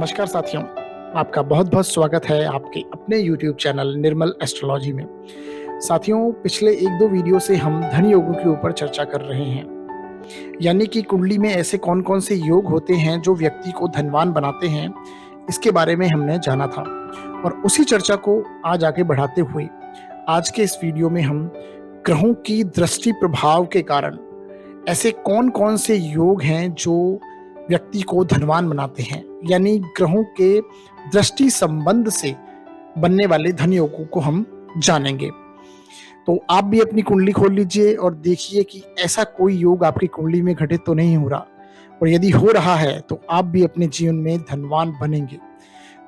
नमस्कार साथियों, आपका बहुत-बहुत स्वागत है आपके अपने YouTube चैनल निर्मल एस्ट्रोलॉजी में। साथियों, पिछले 1-2 वीडियो से हम धन योगों के ऊपर चर्चा कर रहे हैं। यानी कि कुंडली में ऐसे कौन-कौन से योग होते हैं जो व्यक्ति को धनवान बनाते हैं, इसके बारे में हमने जाना था। और उसी चर्चा को आज आगे बढ़ाते हुए आज के इस वीडियो में हम ग्रहों की दृष्टि प्रभाव के कारण ऐसे कौन-कौन से योग हैं जो व्यक्ति को धनवान बनाते हैं, यानी ग्रहों के दृष्टि संबंध से बनने वाले धन योगों को हम जानेंगे। तो आप भी अपनी कुंडली खोल लीजिए और देखिए कि ऐसा कोई योग आपकी कुंडली में घटित तो नहीं हो रहा, और यदि हो रहा है तो आप भी अपने जीवन में धनवान बनेंगे।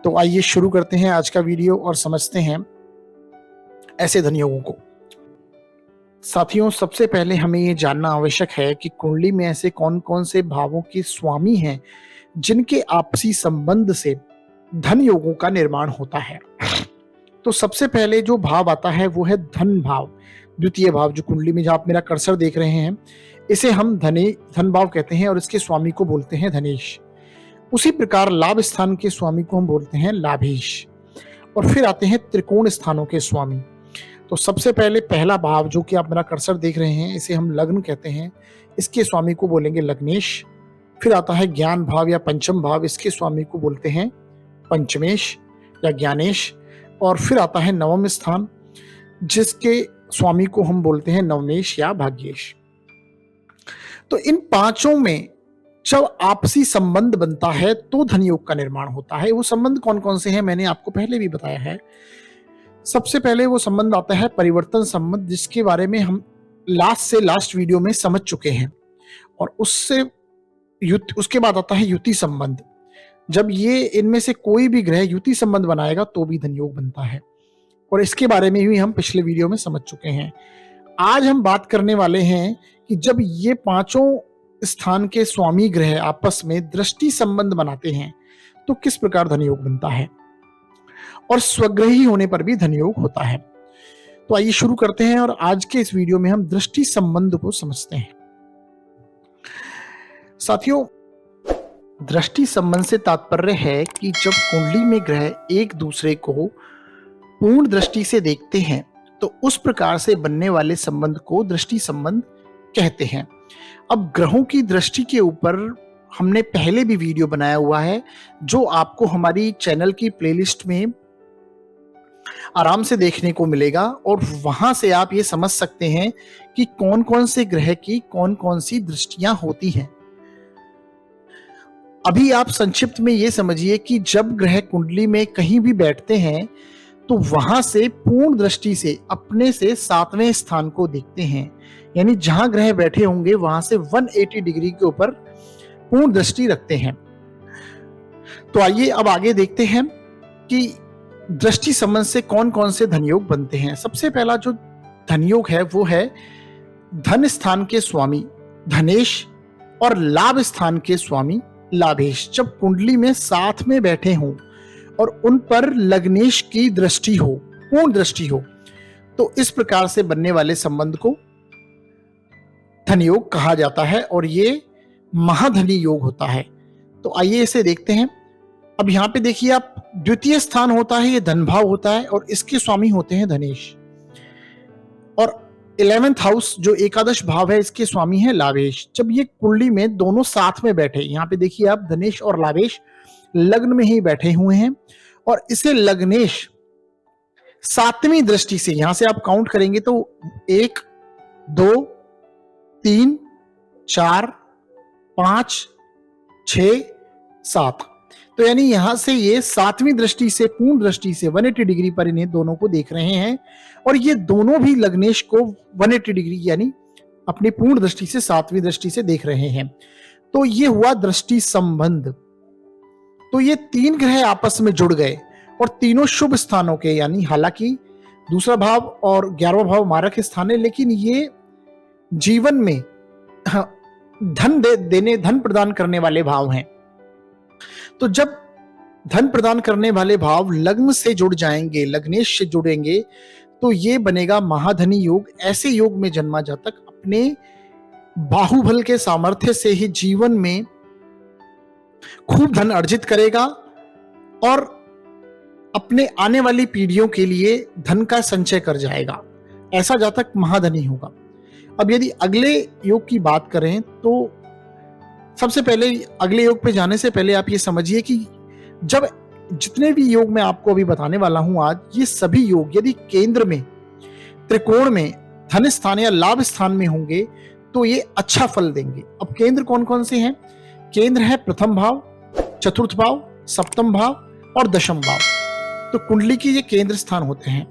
तो आइए शुरू करते हैं आज का वीडियो और समझते हैं ऐसे धन योगों को। साथियों, सबसे पहले हमें ये जानना आवश्यक है कि कुंडली में ऐसे कौन-कौन से भावों के स्वामी हैं जिनके आपसी संबंध से धन योगों का निर्माण होता है। तो सबसे पहले जो भाव आता है वो है धन भाव। द्वितीय भाव, जो कुंडली में जहाँ आप मेरा कर्सर देख रहे हैं, इसे हम धन भाव कहते हैं और इसके स्वामी को बोलते हैं धनेश। उसी प्रकार लाभ स्थान के स्वामी को हम बोलते हैं लाभेश। और फिर आते हैं त्रिकोण स्थानों के स्वामी। तो सबसे पहले पहला भाव, जो कि आप मेरा कर्सर देख रहे हैं, इसे हम लग्न कहते हैं, इसके स्वामी को बोलेंगे लग्नेश। फिर आता है ज्ञान भाव या पंचम भाव, इसके स्वामी को बोलते हैं पंचमेश या ज्ञानेश। और फिर आता है नवम स्थान, जिसके स्वामी को हम बोलते हैं नवमेश या भाग्येश। तो इन पांचों में जब आपसी संबंध बनता है तो धन योग का निर्माण होता है। वो संबंध कौन कौन से हैं मैंने आपको पहले भी बताया है। सबसे पहले वो संबंध आता है परिवर्तन संबंध, जिसके बारे में हम लास्ट वीडियो में समझ चुके हैं। और उसके बाद आता है युति संबंध। जब ये इनमें से कोई भी ग्रह युति संबंध बनाएगा तो भी धन योग बनता है, और इसके बारे में भी हम पिछले वीडियो में समझ चुके हैं। आज हम बात करने वाले हैं कि जब ये पांचों स्थान के स्वामी ग्रह आपस में दृष्टि संबंध बनाते हैं तो किस प्रकार धन योग बनता है, और स्वग्रही होने पर भी धन योग होता है। तो आइए शुरू करते हैं और आज के इस वीडियो में हम दृष्टि संबंध को समझते हैं। साथियों, दृष्टि संबंध से तात्पर्य है कि जब कुंडली में ग्रह एक दूसरे को पूर्ण दृष्टि से देखते हैं तो उस प्रकार से बनने वाले संबंध को दृष्टि संबंध कहते हैं। अब ग्रहों की दृष्टि के ऊपर हमने पहले भी वीडियो बनाया हुआ है, जो आपको हमारी चैनल की प्लेलिस्ट में आराम से देखने को मिलेगा, और वहां से आप ये समझ सकते हैं कि कौन कौन से ग्रह की कौन कौन सी दृष्टियां होती हैं। अभी आप संक्षिप्त में ये समझिए कि जब ग्रह कुंडली में कहीं भी बैठते हैं तो वहां से पूर्ण दृष्टि से अपने से 7वें स्थान को देखते हैं, यानी जहां ग्रह बैठे होंगे वहां से 180 डिग्री के ऊपर पूर्ण दृष्टि रखते हैं। तो आइए अब आगे देखते हैं कि दृष्टि संबंध से कौन कौन से धन योग बनते हैं। सबसे पहला जो धन योग है वो है धन स्थान के स्वामी धनेश और लाभ स्थान के स्वामी लाभेश। जब कुंडली में साथ में बैठे हों और उन पर लग्नेश की दृष्टि हो, पूर्ण दृष्टि हो, तो इस प्रकार से बनने वाले संबंध को धन योग कहा जाता है, और ये महाधनी योग होता है। तो आइए इसे देखते हैं। अब यहाँ पे देखिए आप, द्वितीय स्थान होता है, ये धन भाव होता है, और इसके स्वामी होते हैं धनेश। और 11th हाउस जो एकादश भाव है, इसके स्वामी है लाभेश। जब ये कुंडली में दोनों साथ में बैठे, यहाँ पे देखिए आप, धनेश और लाभेश लग्न में ही बैठे हुए हैं, और इसे लग्नेश 7वीं दृष्टि से, यहां से आप काउंट करेंगे तो 1 2 3 4 5 6 7, तो यानी यहां से ये 7वीं दृष्टि से, पूर्ण दृष्टि से 180 डिग्री पर इन्हें दोनों को देख रहे हैं, और ये दोनों भी लग्नेश को 180 डिग्री यानी अपनी पूर्ण दृष्टि से 7वीं दृष्टि से देख रहे हैं। तो ये हुआ दृष्टि संबंध। तो ये 3 ग्रह आपस में जुड़ गए और तीनों शुभ स्थानों के, यानी हालांकि दूसरा भाव और 11वां भाव मारक स्थान है, लेकिन ये जीवन में धन प्रदान करने वाले भाव हैं। तो जब धन प्रदान करने वाले भाव लग्न से जुड़ जाएंगे, लग्नेश से जुड़ेंगे, तो ये बनेगा महाधनी योग। ऐसे योग में जन्मा जातक अपने बाहुबल के सामर्थ्य से ही जीवन में खूब धन अर्जित करेगा और अपने आने वाली पीढ़ियों के लिए धन का संचय कर जाएगा। ऐसा जातक महाधनी होगा। अब यदि अगले योग की बात करें तो सबसे पहले अगले योग पे जाने से पहले आप ये समझिए कि जब जितने भी योग मैं आपको अभी बताने वाला हूं आज, ये सभी योग यदि केंद्र में, त्रिकोण में, धन स्थान या लाभ स्थान में होंगे तो ये अच्छा फल देंगे। अब केंद्र कौन कौन से हैं? केंद्र है प्रथम भाव, चतुर्थ भाव, सप्तम भाव और दशम भाव। तो कुंडली के ये केंद्र स्थान होते हैं।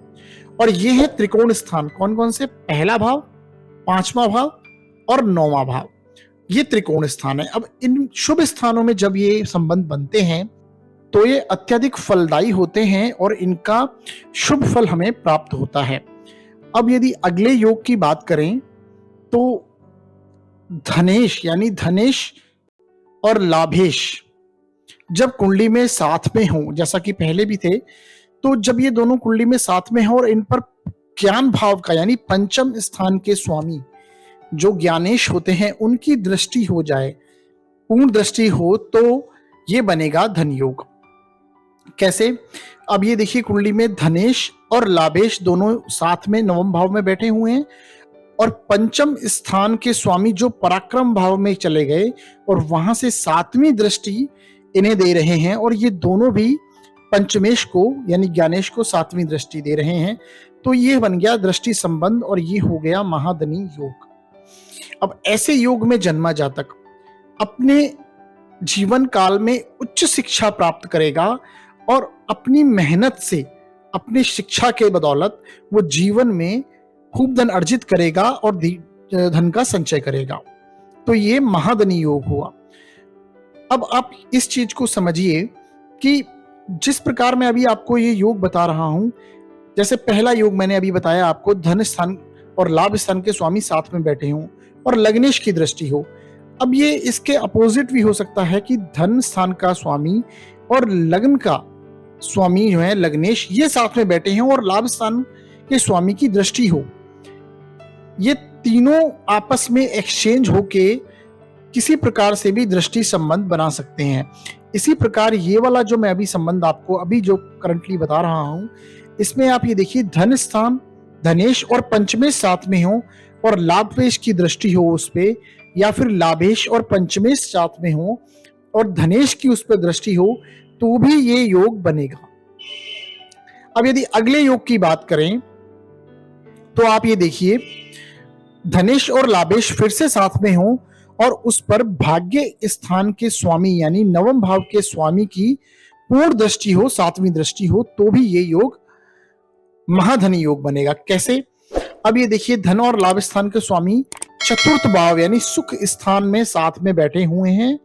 और ये है त्रिकोण स्थान। कौन कौन से? पहला भाव, पांचवा भाव और नौवां भाव। ये त्रिकोण स्थान है। अब इन शुभ स्थानों में जब ये संबंध बनते हैं तो ये अत्यधिक फलदायी होते हैं और इनका शुभ फल हमें प्राप्त होता है। अब यदि अगले योग की बात करें तो धनेश यानी धनेश और लाभेश जब कुंडली में साथ में हो, जैसा कि पहले भी थे, तो जब ये दोनों कुंडली में साथ में हो और इन पर ज्ञान भाव का यानी पंचम स्थान के स्वामी जो ज्ञानेश होते हैं उनकी दृष्टि हो जाए, पूर्ण दृष्टि हो, तो ये बनेगा धन योग। कैसे? अब ये देखिए कुंडली में धनेश और लाभेश दोनों साथ में नवम भाव में बैठे हुए हैं और पंचम स्थान के स्वामी जो पराक्रम भाव में चले गए और वहां से सातवीं दृष्टि इन्हें दे रहे हैं और ये दोनों भी पंचमेश को यानी ज्ञानेश को सातवीं दृष्टि दे रहे हैं। तो ये बन गया दृष्टि संबंध और ये हो गया महाधनी योग। अब ऐसे योग में जन्मा जातक अपने जीवन काल में उच्च शिक्षा प्राप्त करेगा और अपनी मेहनत से, अपनी शिक्षा के बदौलत वो जीवन में खूब धन अर्जित करेगा और धन का संचय करेगा। तो ये महाधनी योग हुआ। अब आप इस चीज को समझिए कि जिस प्रकार मैं अभी आपको ये योग बता रहा हूं, जैसे पहला योग मैंने अभी बताया आपको, धन स्थान और लाभ स्थान के स्वामी साथ में बैठे हों और लग्नेश की दृष्टि हो। अब ये इसके अपोजिट भी हो सकता है कि धन स्थान का स्वामी और लग्न का स्वामी जो है लग्नेश, ये साथ में बैठे हैं और लाभ स्थान के स्वामी की दृष्टि हो। ये तीनों आपस में एक्सचेंज होके किसी प्रकार से भी दृष्टि संबंध बना सकते हैं। इसी प्रकार ये वाला जो मैं अभी संबंध आपको अभी जो करंटली बता रहा हूं, इसमें आप ये देखिए धन स्थान, धनेश और पंचमेश साथ में हो और लाभेश की दृष्टि हो उस पे, या फिर लाभेश और पंचमेश साथ में हो और धनेश की उस पर दृष्टि हो, तो भी ये योग बनेगा। अब यदि अगले योग की बात करें तो आप ये देखिए धनेश और लाभेश फिर से साथ में हो और उस पर भाग्य स्थान के स्वामी यानी नवम भाव के स्वामी की पूर्ण दृष्टि हो, सातवीं दृष्टि हो, तो भी ये योग महाधनी योग बनेगा। कैसे? अब ये देखिए धन और लाभ स्थान के स्वामी चतुर्थ भाव यानी सुख स्थान में साथ में बैठे हुए हैं।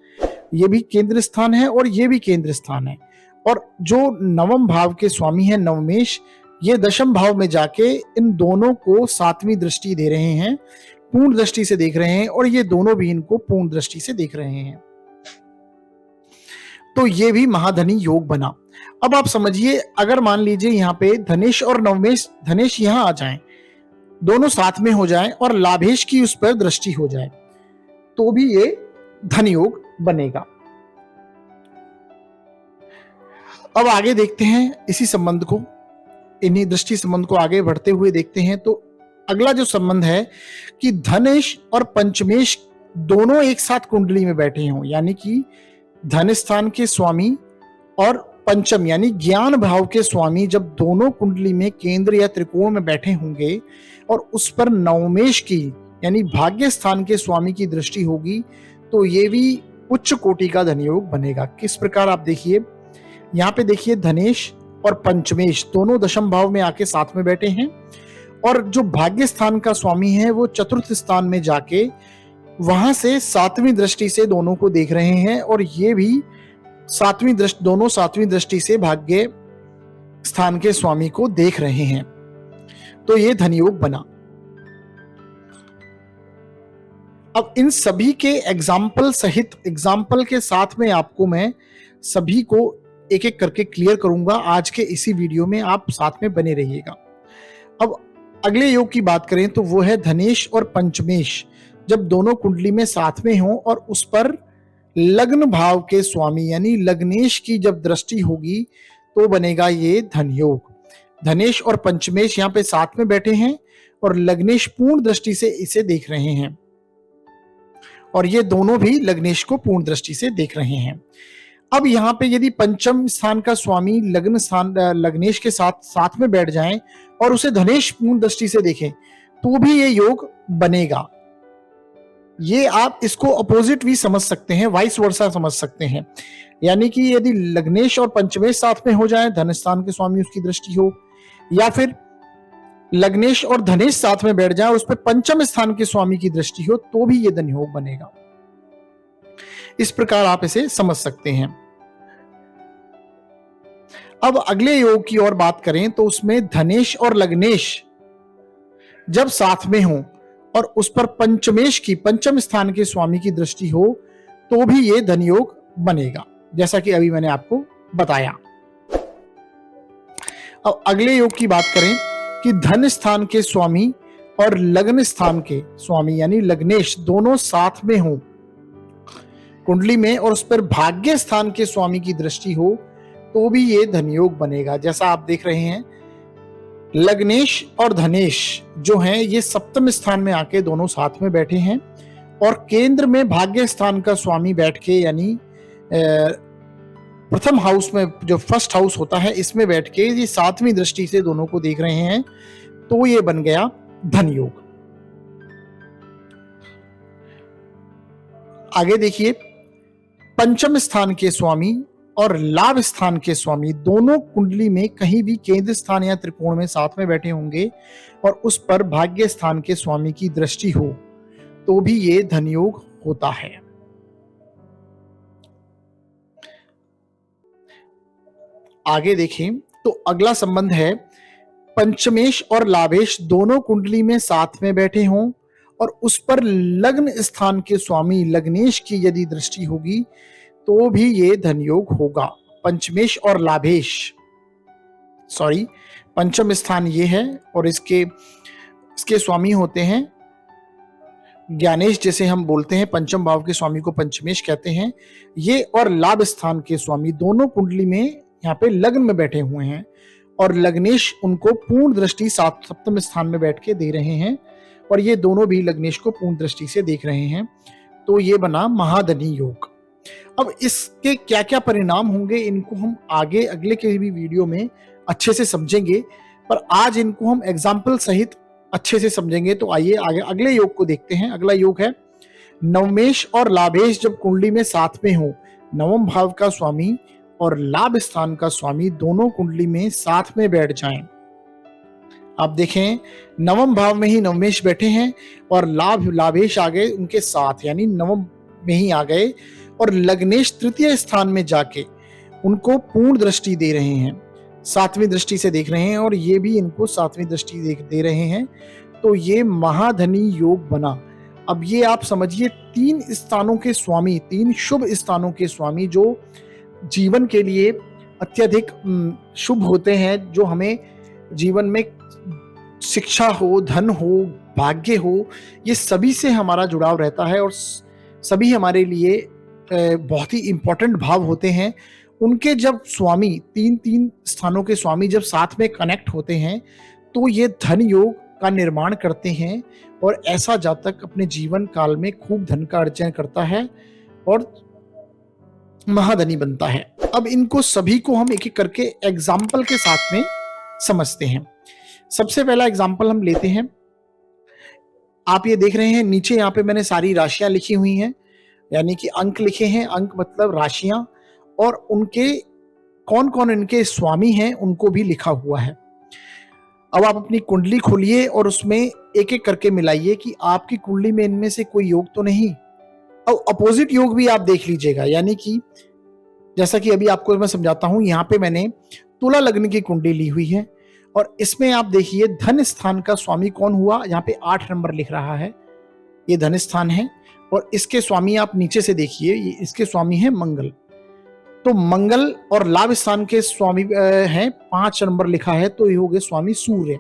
ये भी केंद्र स्थान है और ये भी केंद्र स्थान है। और जो नवम भाव के स्वामी है नवमेश, ये दशम भाव में जाके इन दोनों को सातवीं दृष्टि दे रहे हैं, पूर्ण दृष्टि से देख रहे हैं और ये दोनों भी इनको पूर्ण दृष्टि से देख रहे हैं। तो ये भी महाधनी योग बना। अब आप समझिए, अगर मान लीजिए यहाँ पे धनेश और नवमेश, धनेश यहां आ जाएं, दोनों साथ में हो जाएं और लाभेश की उस पर दृष्टि हो जाए, तो भी ये धन योग बनेगा। अब आगे देखते हैं इसी संबंध को, इन्हीं दृष्टि संबंध को आगे बढ़ते हुए देखते हैं। तो अगला जो संबंध है कि धनेश और पंचमेश दोनों एक साथ कुंडली में बैठे हों, यानी कि धन स्थान के स्वामी और पंचम यानी ज्ञान भाव के स्वामी जब दोनों कुंडली में केंद्र या त्रिकोण में बैठे होंगे और उस पर नवमेश की यानी भाग्य स्थान के स्वामी की दृष्टि होगी, तो ये भी उच्च कोटि का धन योग बनेगा। किस प्रकार? आप देखिए, यहाँ पे देखिए धनेश और पंचमेश दोनों दशम भाव में आके साथ में बैठे हैं और जो भाग्य स्थान का स्वामी है वो चतुर्थ स्थान में जाके वहां से सातवीं दृष्टि से दोनों को देख रहे हैं और ये भी सातवीं दृष्टि, दोनों सातवीं दृष्टि से भाग्य स्थान के स्वामी को देख रहे हैं। तो ये धन योग बना। अब इन सभी के एग्जाम्पल सहित, एग्जाम्पल के साथ में आपको मैं सभी को एक एक करके क्लियर करूंगा आज के इसी वीडियो में, आप साथ में बने रहिएगा। अब अगले योग की बात करें तो वो है धनेश और पंचमेश जब दोनों कुंडली में साथ में हो और उस पर लग्न भाव के स्वामी यानी लग्नेश की जब दृष्टि होगी तो बनेगा ये धन योग। धनेश और पंचमेश यहाँ पे साथ में बैठे हैं और लग्नेश पूर्ण दृष्टि से इसे देख रहे हैं और ये दोनों भी लग्नेश को पूर्ण दृष्टि से देख रहे हैं। अब यहाँ पे यदि पंचम स्थान का स्वामी लग्न स्थान लग्नेश के साथ में बैठ जाएं और उसे धनेश पूर्ण दृष्टि से देखें तो भी ये योग बनेगा। ये आप इसको अपोजिट भी समझ सकते हैं, वाइस वर्सा समझ सकते हैं। यानी कि यदि लग्नेश और पंचमेश साथ में हो जाए, धन स्थान के स्वामी उसकी दृष्टि हो, या फिर लग्नेश और धनेश साथ में बैठ जाए और उस पर पंचम स्थान के स्वामी की दृष्टि हो तो भी ये धन योग बनेगा। इस प्रकार आप इसे समझ सकते हैं। अब अगले योग की ओर बात करें तो उसमें धनेश और लग्नेश जब साथ में हो और उस पर पंचमेश की पंचम स्थान के स्वामी की दृष्टि हो तो भी ये धन योग बनेगा, जैसा कि अभी मैंने आपको बताया। अब अगले योग की बात करें कि धन स्थान के स्वामी और लग्न स्थान के स्वामी यानी लग्नेश दोनों साथ में हो कुंडली में और उस पर भाग्य स्थान के स्वामी की दृष्टि हो तो भी ये धन योग बनेगा। जैसा आप देख रहे हैं, लग्नेश और धनेश जो हैं ये सप्तम स्थान में आके दोनों साथ में बैठे हैं और केंद्र में भाग्य स्थान का स्वामी बैठ के यानी प्रथम हाउस में जो फर्स्ट हाउस होता है इसमें बैठ के ये सातवीं दृष्टि से दोनों को देख रहे हैं तो ये बन गया धन योग। आगे देखिए, पंचम स्थान के स्वामी और लाभ स्थान के स्वामी दोनों कुंडली में कहीं भी केंद्र स्थान या त्रिकोण में साथ में बैठे होंगे और उस पर भाग्य स्थान के स्वामी की दृष्टि हो तो भी ये धन योग होता है। आगे देखें तो अगला संबंध है पंचमेश और लाभेश दोनों कुंडली में साथ में बैठे हों और उस पर लग्न स्थान के स्वामी लग्नेश की यदि दृष्टि होगी तो भी ये धन योग होगा। पंचमेश और लाभेश, पंचम स्थान ये है और इसके स्वामी होते हैं ज्ञानेश, जैसे हम बोलते हैं पंचम भाव के स्वामी को पंचमेश कहते हैं। ये और लाभ स्थान के स्वामी दोनों कुंडली में यहाँ पे लग्न में बैठे हुए हैं और लग्नेश उनको पूर्ण दृष्टि सप्तम स्थान में बैठ के दे रहे हैं और ये दोनों भी लग्नेश को पूर्ण दृष्टि से देख रहे हैं तो ये बना महाधनी योग। अब इसके क्या क्या परिणाम होंगे इनको हम आगे अगले के भी वीडियो में अच्छे से समझेंगे, पर आज इनको हम एग्जाम्पल सहित अच्छे से समझेंगे। तो आइए आगे अगले योग को देखते हैं। अगला योग है नवमेश और लाभेश जब कुंडली में साथ में हो, नवम भाव का स्वामी और लाभ स्थान का स्वामी दोनों कुंडली में साथ में बैठ जाएं। आप देखें नवम भाव में ही नवमेश बैठे हैं और लाभेश आ गए उनके साथ यानी नवम में ही आ गए और लग्नेश तृतीय स्थान में जाके उनको पूर्ण दृष्टि दे रहे हैं, सातवीं दृष्टि से देख रहे हैं और ये भी इनको सातवीं दृष्टि दे रहे हैं तो ये महाधनी योग बना। अब ये आप समझिए तीन स्थानों के स्वामी, तीन शुभ स्थानों के स्वामी जो जीवन के लिए अत्यधिक शुभ होते हैं, जो हमें जीवन में शिक्षा हो, धन हो, भाग्य हो, ये सभी से हमारा जुड़ाव रहता है और सभी हमारे लिए बहुत ही इंपॉर्टेंट भाव होते हैं। उनके जब स्वामी तीन स्थानों के स्वामी जब साथ में कनेक्ट होते हैं तो ये धन योग का निर्माण करते हैं और ऐसा जातक अपने जीवन काल में खूब धन का अर्जन करता है और महाधनी बनता है। अब इनको सभी को हम एक एक करके एग्जाम्पल के साथ में समझते हैं। सबसे पहला एग्जाम्पल हम लेते हैं। आप ये देख रहे हैं नीचे यहाँ पे मैंने सारी राशियां लिखी हुई हैं, यानी कि अंक लिखे हैं। अंक मतलब राशियां और उनके कौन कौन इनके स्वामी हैं उनको भी लिखा हुआ है। अब आप अपनी कुंडली खोलिए और उसमें एक एक करके मिलाइए कि आपकी कुंडली में इनमें से कोई योग तो नहीं। अब अपोजिट योग भी आप देख लीजिएगा, यानी कि जैसा कि अभी आपको मैं समझाता हूं। यहाँ पे मैंने तुला लग्न की कुंडली ली हुई है और इसमें आप देखिए धन स्थान का स्वामी कौन हुआ, यहाँ पे 8 नंबर लिख रहा है, ये धन स्थान है और इसके स्वामी आप नीचे से देखिए, इसके स्वामी है मंगल। तो मंगल और लाभ स्थान के स्वामी हैं, 5 नंबर लिखा है तो ये हो गए स्वामी सूर्य।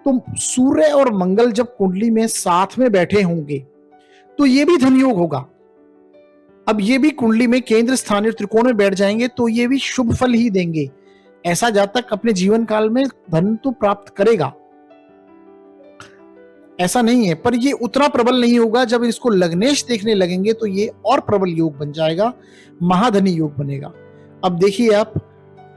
तो सूर्य और मंगल जब कुंडली में साथ में बैठे होंगे तो ये भी धन योग होगा। अब ये भी कुंडली में केंद्र स्थान और त्रिकोण में बैठ जाएंगे तो ये भी शुभ फल ही देंगे। ऐसा जातक अपने जीवन काल में धन तो प्राप्त करेगा, ऐसा नहीं है, पर ये उतना प्रबल नहीं होगा। जब इसको लग्नेश देखने लगेंगे तो ये और प्रबल योग बन जाएगा, महाधनी योग बनेगा। अब देखिए आप,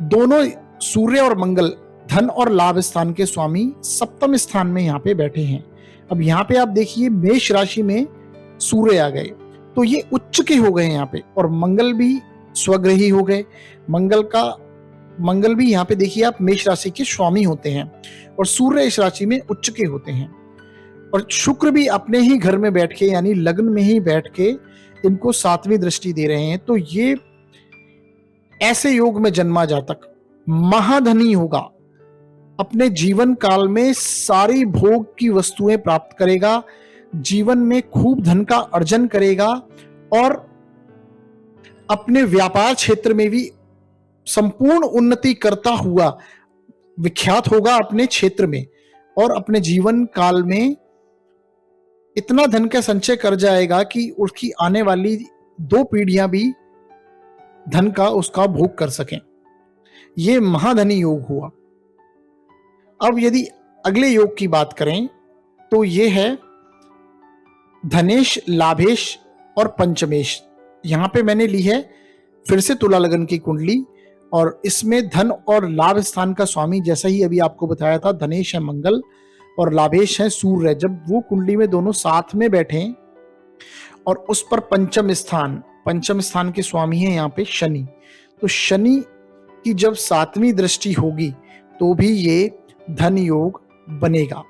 दोनों सूर्य और मंगल धन और लाभ स्थान के स्वामी सप्तम स्थान में यहाँ पे बैठे हैं। अब यहाँ पे आप देखिए मेष राशि में सूर्य आ गए तो ये उच्च के हो गए यहाँ पे, और मंगल भी स्वग्रही हो गए। मंगल भी यहाँ पे देखिए आप मेष राशि के स्वामी होते हैं, और सूर्य इस राशि में उच्च के होते हैं। और शुक्र भी अपने ही घर में बैठ के यानी लग्न में ही बैठ के इनको 7वीं दृष्टि दे रहे हैं। तो ये ऐसे योग में जन्मा जातक महाधनी होगा, अपने जीवन काल में सारी भोग की वस्तुएं प्राप्त करेगा, जीवन में खूब धन का अर्जन करेगा, और अपने व्यापार क्षेत्र में भी संपूर्ण उन्नति करता हुआ विख्यात होगा अपने क्षेत्र में, और अपने जीवन काल में इतना धन का संचय कर जाएगा कि उसकी आने वाली 2 पीढ़ियां भी धन का उसका भोग कर सकें। ये महाधनी योग हुआ। अब यदि अगले योग की बात करें तो ये है धनेश, लाभेश और पंचमेश। यहां पे मैंने ली है फिर से तुला लगन की कुंडली, और इसमें धन और लाभ स्थान का स्वामी जैसा ही अभी आपको बताया था, धनेश है मंगल और लाभेश है सूर्य। जब वो कुंडली में दोनों साथ में बैठे और उस पर पंचम स्थान के स्वामी है यहाँ पे शनि, तो शनि की जब 7वीं दृष्टि होगी तो भी ये धन योग बनेगा।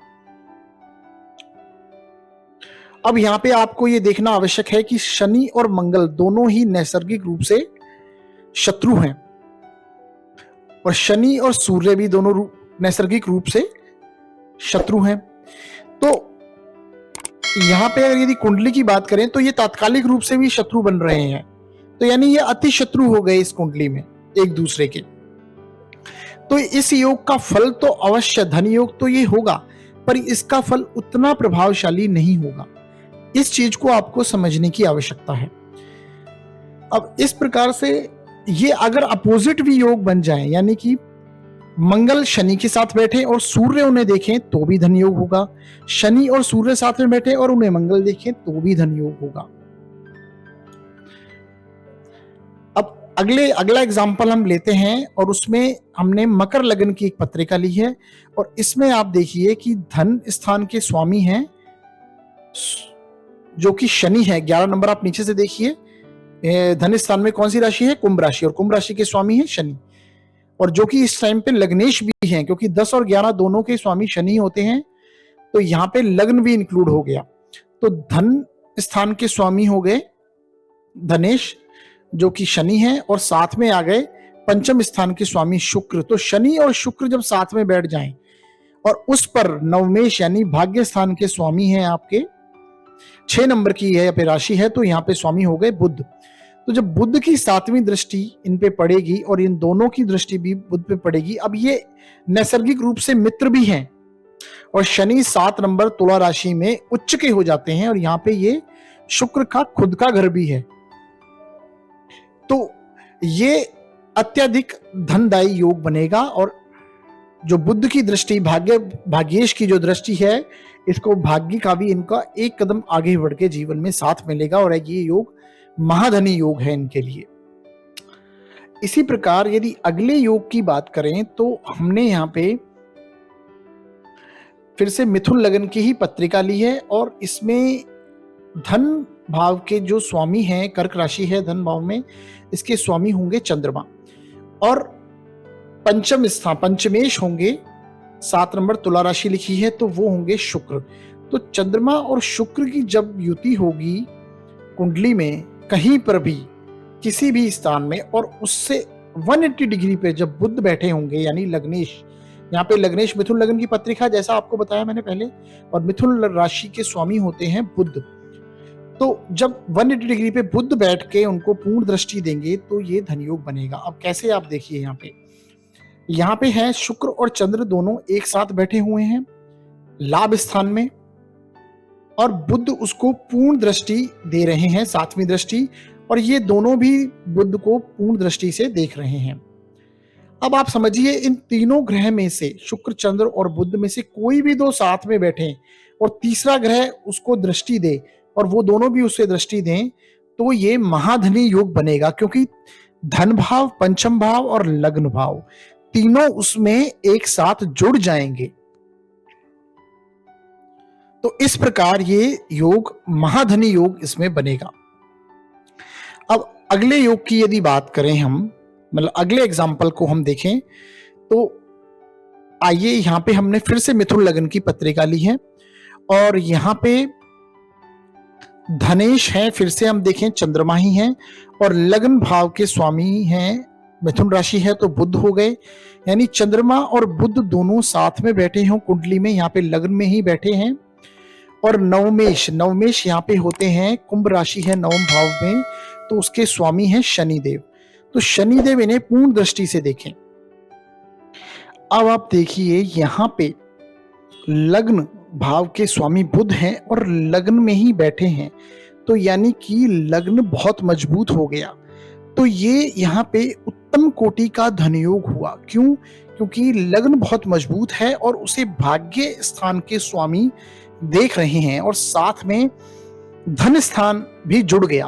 अब यहाँ पे आपको ये देखना आवश्यक है कि शनि और मंगल दोनों ही नैसर्गिक रूप से शत्रु हैं, और शनि और सूर्य भी दोनों नैसर्गिक रूप से शत्रु हैं। तो यहां पे यदि कुंडली की बात करें तो ये तात्कालिक रूप से भी शत्रु बन रहे हैं, तो यानी ये अति शत्रु हो गए इस कुंडली में एक दूसरे के। तो इस योग का फल तो अवश्य धन योग तो ये होगा, पर इसका फल उतना प्रभावशाली नहीं होगा। इस चीज को आपको समझने की आवश्यकता है। अब इस प्रकार से ये अगर अपोजिट भी योग बन जाए, यानी कि मंगल शनि के साथ बैठे और सूर्य उन्हें देखें तो भी धन योग होगा, शनि और सूर्य साथ में बैठे और उन्हें मंगल देखें तो भी धन योग होगा। अब अगला एग्जाम्पल हम लेते हैं, और उसमें हमने मकर लगन की एक पत्रिका ली है, और इसमें आप देखिए कि धन स्थान के स्वामी हैं जो कि शनि है। 11 नंबर आप नीचे से देखिए, धन स्थान में कौन सी राशि है? कुंभ राशि, और कुंभ राशि के स्वामी है शनि, और जो कि इस टाइम पे लग्नेश भी हैं, क्योंकि 10 और 11 दोनों के स्वामी शनि होते हैं, तो यहाँ पे लग्न भी इंक्लूड हो गया। तो धन स्थान के स्वामी हो गए धनेश जो कि शनि है, और साथ में आ गए पंचम स्थान के स्वामी शुक्र। तो शनि और शुक्र जब साथ में बैठ जाएं और उस पर नवमेश यानी भाग्य स्थान के स्वामी हैं आपके 6 नंबर की है पे राशि है, तो यहाँ पे स्वामी हो गए बुध। तो जब बुध की 7वीं दृष्टि इन पे पड़ेगी और इन दोनों की दृष्टि भी बुध पे पड़ेगी, अब ये नैसर्गिक रूप से मित्र भी हैं, और शनि 7 नंबर तुला राशि में उच्च के हो जाते हैं, और यहाँ पे ये शुक्र का खुद का घर भी है। तो ये अत्यधिक धनदायी योग बनेगा, और जो बुध की दृष्टि भाग्येश की जो दृष्टि है, इसको भाग्य का भी इनका एक कदम आगे बढ़ के जीवन में साथ मिलेगा, और ये योग महाधनी योग है इनके लिए। इसी प्रकार यदि अगले योग की बात करें तो हमने यहाँ पे फिर से मिथुन लगन की ही पत्रिका ली है, और इसमें धन भाव के जो स्वामी हैं, कर्क राशि है धन भाव में, इसके स्वामी होंगे चंद्रमा, और पंचमेश होंगे 7 नंबर तुला राशि लिखी है, तो वो होंगे शुक्र। तो चंद्रमा और शुक्र की जब युति होगी कुंडली में कहीं पर भी किसी भी स्थान में, और उससे 180 डिग्री पे जब बुध बैठे होंगे यानी लग्नेश, यहाँ पे लग्नेश मिथुन लगन की पत्रिका जैसा आपको बताया मैंने पहले, और मिथुन राशि के स्वामी होते हैं बुध। तो जब 180 डिग्री पे बुध बैठ के उनको पूर्ण दृष्टि देंगे तो ये धनयोग बनेगा। अब कैसे आप देखिए, यहाँ पे है शुक्र और चंद्र दोनों एक साथ बैठे हुए हैं लाभ स्थान में, और बुध उसको पूर्ण दृष्टि दे रहे हैं 7वीं दृष्टि, और ये दोनों भी बुध को पूर्ण दृष्टि से देख रहे हैं। अब आप समझिए, इन तीनों ग्रह में से शुक्र, चंद्र और बुध में से कोई भी दो साथ में बैठे और तीसरा ग्रह उसको दृष्टि दे और वो दोनों भी उसे दृष्टि दें, तो ये महाधनी योग बनेगा, क्योंकि धन भाव, पंचम भाव और लग्न भाव तीनों उसमें एक साथ जुड़ जाएंगे। तो इस प्रकार ये योग महाधनी योग इसमें बनेगा। अब अगले योग की यदि बात करें हम, मतलब अगले एग्जाम्पल को हम देखें, तो आइए यहां पे हमने फिर से मिथुन लग्न की पत्रिका ली है और यहां पे धनेश है, फिर से हम देखें चंद्रमा ही है और लग्न भाव के स्वामी हैं, मिथुन राशि है तो बुध हो गए। यानी चंद्रमा और बुध दोनों साथ में बैठे हों कुंडली में, यहाँ पे लग्न में ही बैठे हैं। और नवमेश यहाँ पे होते हैं, कुंभ राशि है नवम भाव में, तो उसके स्वामी हैं शनिदेव। तो शनिदेव इन्हें पूर्ण दृष्टि से देखें। अब आप देखिए यहाँ पे लग्न भाव के स्वामी बुध हैं और लग्न में ही बैठे हैं, तो यानी कि लग्न बहुत मजबूत हो गया। तो ये यहाँ पे उत्तम कोटि का धनयोग हुआ। क्यों? क्योंकि लग्न बहुत मजबूत है और उसे भाग्य स्थान के स्वामी देख रहे हैं और साथ में धन स्थान भी जुड़ गया।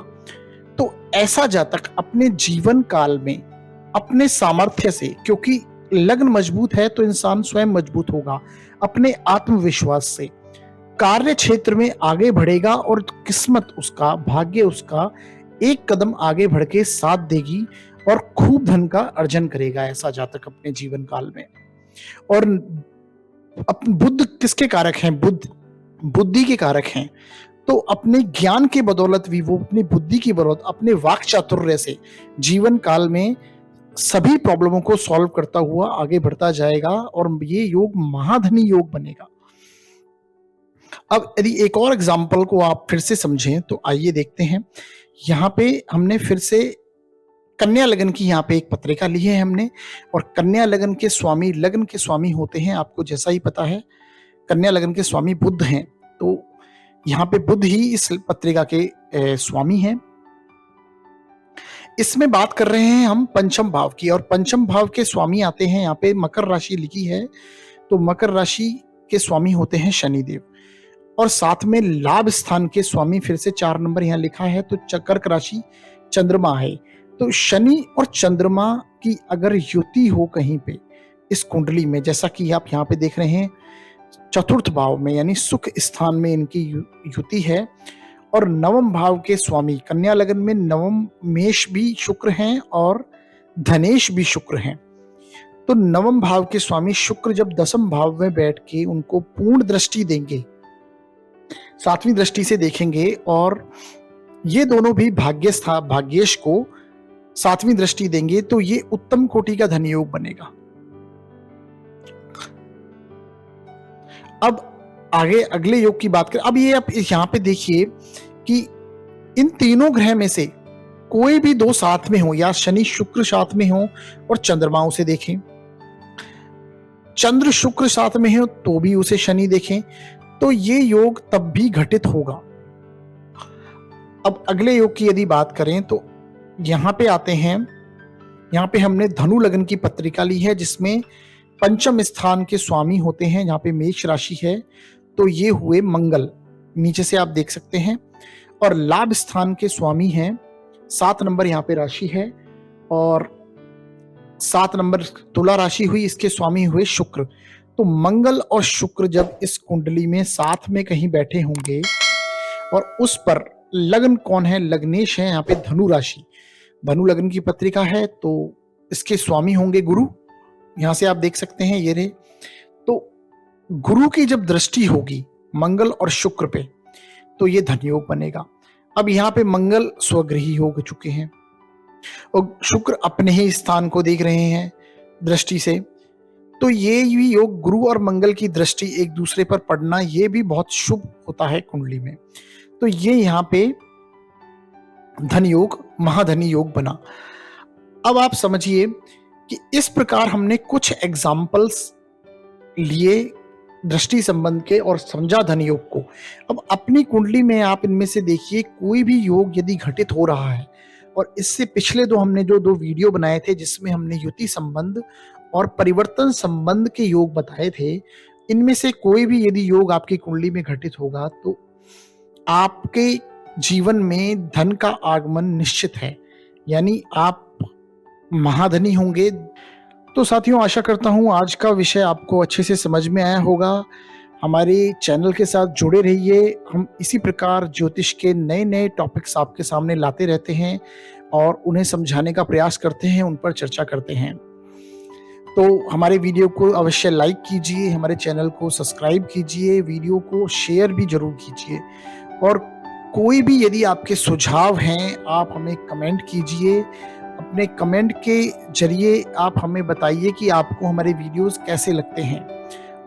तो ऐसा जातक अपने जीवन काल में अपने सामर्थ्य से, क्योंकि लग्न मजबूत है तो इंसान स्वयं मजबूत होगा, अपने आत्मविश्वास से कार्य क्षेत्र में आगे बढ़ेगा और किस्मत उसका, भाग्य उसका एक कदम आगे बढ़ के साथ देगी और खूब धन का अर्जन करेगा ऐसा जातक अपने जीवन काल में। और बुध किसके कारक हैं? बुध बुद्धि के कारक हैं। तो अपने ज्ञान के बदौलत भी वो अपनी बुद्धि की बदौलत, अपने वाक चातुर्य से जीवन काल में सभी प्रॉब्लमों को सॉल्व करता हुआ आगे बढ़ता जाएगा और ये योग महाधनी योग बनेगा। अब यदि एक और एग्जाम्पल को आप फिर से समझें तो आइए देखते हैं। यहाँ पे हमने फिर से कन्या लगन की यहाँ पे एक पत्रिका ली है हमने, और कन्या लगन के स्वामी होते हैं, आपको जैसा ही पता है कन्या लगन के स्वामी बुध हैं। तो यहाँ पे बुध ही इस पत्रिका के स्वामी हैं। इसमें बात कर रहे हैं हम पंचम भाव की, और पंचम भाव के स्वामी आते हैं यहाँ पे, मकर राशि लिखी है तो मकर राशि के स्वामी होते हैं शनिदेव, और साथ में लाभ स्थान के स्वामी फिर से 4 नंबर यहाँ लिखा है तो कर्क राशि चंद्रमा है। तो शनि और चंद्रमा की अगर युति हो कहीं पे इस कुंडली में, जैसा कि आप यहाँ पे देख रहे हैं चतुर्थ भाव में यानी सुख स्थान में इनकी युति है, और नवम भाव के स्वामी कन्या लगन में नवम मेष भी शुक्र हैं और धनेश भी शुक्र हैं। तो नवम भाव के स्वामी शुक्र जब दसम भाव में बैठ के उनको पूर्ण दृष्टि देंगे, 7वीं दृष्टि से देखेंगे, और ये दोनों भी भाग्येश को 7वीं दृष्टि देंगे, तो ये उत्तम कोटि का धनयोग बनेगा। अब आगे अगले योग की बात करें। अब ये आप यहां पे देखिए कि इन तीनों ग्रह में से कोई भी दो साथ में हो, या शनि शुक्र साथ में हो और चंद्रमा उसे देखें, चंद्र शुक्र साथ में हो तो भी उसे शनि देखें, तो ये योग तब भी घटित होगा। अब अगले योग की यदि बात करें तो यहां पे आते हैं, यहां पे हमने धनु लगन की पत्रिका ली है जिसमें पंचम स्थान के स्वामी होते हैं, यहाँ पे मेष राशि है तो ये हुए मंगल, नीचे से आप देख सकते हैं, और लाभ स्थान के स्वामी हैं 7 नंबर यहाँ पे राशि है, और 7 नंबर तुला राशि हुई, इसके स्वामी हुए शुक्र। तो मंगल और शुक्र जब इस कुंडली में साथ में कहीं बैठे होंगे और उस पर लग्न कौन है? लग्नेश है यहाँ पे धनु राशि, धनु लग्न की पत्रिका है तो इसके स्वामी होंगे गुरु, यहां से आप देख सकते हैं ये रहे। तो गुरु की जब दृष्टि होगी मंगल और शुक्र पे तो ये धनयोग बनेगा। अब यहाँ पे मंगल स्वगृही हो चुके हैं और शुक्र अपने ही स्थान को देख रहे हैं दृष्टि से, तो ये भी योग गुरु और मंगल की दृष्टि एक दूसरे पर पड़ना ये भी बहुत शुभ होता है कुंडली में। तो ये यहाँ पे धन योग, महाधनी योग बना। अब आप समझिए कि इस प्रकार हमने कुछ एग्जाम्पल्स लिए दृष्टि संबंध के और समझा धन योग को। अब अपनी कुंडली में आप इनमें से देखिए कोई भी योग यदि घटित हो रहा है और इससे पिछले हमने जो 2 वीडियो बनाए थे जिसमें हमने युति संबंध और परिवर्तन संबंध के योग बताए थे, इनमें से कोई भी यदि योग आपकी कुंडली में घटित होगा तो आपके जीवन में धन का आगमन निश्चित है, यानी आप महाधनी होंगे। तो साथियों, आशा करता हूँ आज का विषय आपको अच्छे से समझ में आया होगा। हमारे चैनल के साथ जुड़े रहिए। हम इसी प्रकार ज्योतिष के नए-नए टॉपिक्स आपके सामने लाते रहते हैं और उन्हें समझाने का प्रयास करते हैं, उन पर चर्चा करते हैं। तो हमारे वीडियो को अवश्य लाइक कीजिए, हमारे चैनल को सब्सक्राइब कीजिए, वीडियो को शेयर भी ज़रूर कीजिए और कोई भी यदि आपके सुझाव हैं, आप हमें कमेंट कीजिए। अपने कमेंट के ज़रिए आप हमें बताइए कि आपको हमारे वीडियोज़ कैसे लगते हैं।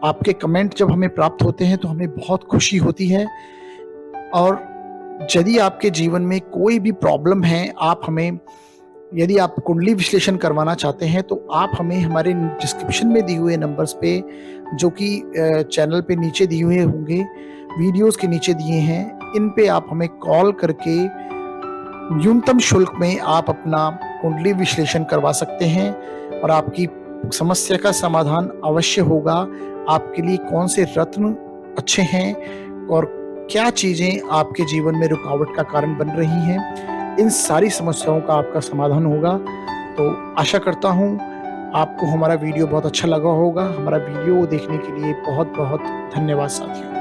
आपके कमेंट जब हमें प्राप्त होते हैं तो हमें बहुत खुशी होती है और यदि आपके जीवन में कोई भी प्रॉब्लम है, आप हमें यदि आप कुंडली विश्लेषण करवाना चाहते हैं तो आप हमें हमारे डिस्क्रिप्शन में दिए हुए नंबर्स पे, जो कि चैनल पे नीचे दिए हुए होंगे, वीडियोज़ के नीचे दिए हैं, इन पे आप हमें कॉल करके न्यूनतम शुल्क में आप अपना कुंडली विश्लेषण करवा सकते हैं और आपकी समस्या का समाधान अवश्य होगा। आपके लिए कौन से रत्न अच्छे हैं और क्या चीज़ें आपके जीवन में रुकावट का कारण बन रही हैं, इन सारी समस्याओं का आपका समाधान होगा। तो आशा करता हूँ आपको हमारा वीडियो बहुत अच्छा लगा होगा। हमारा वीडियो देखने के लिए बहुत-बहुत धन्यवाद साथियों।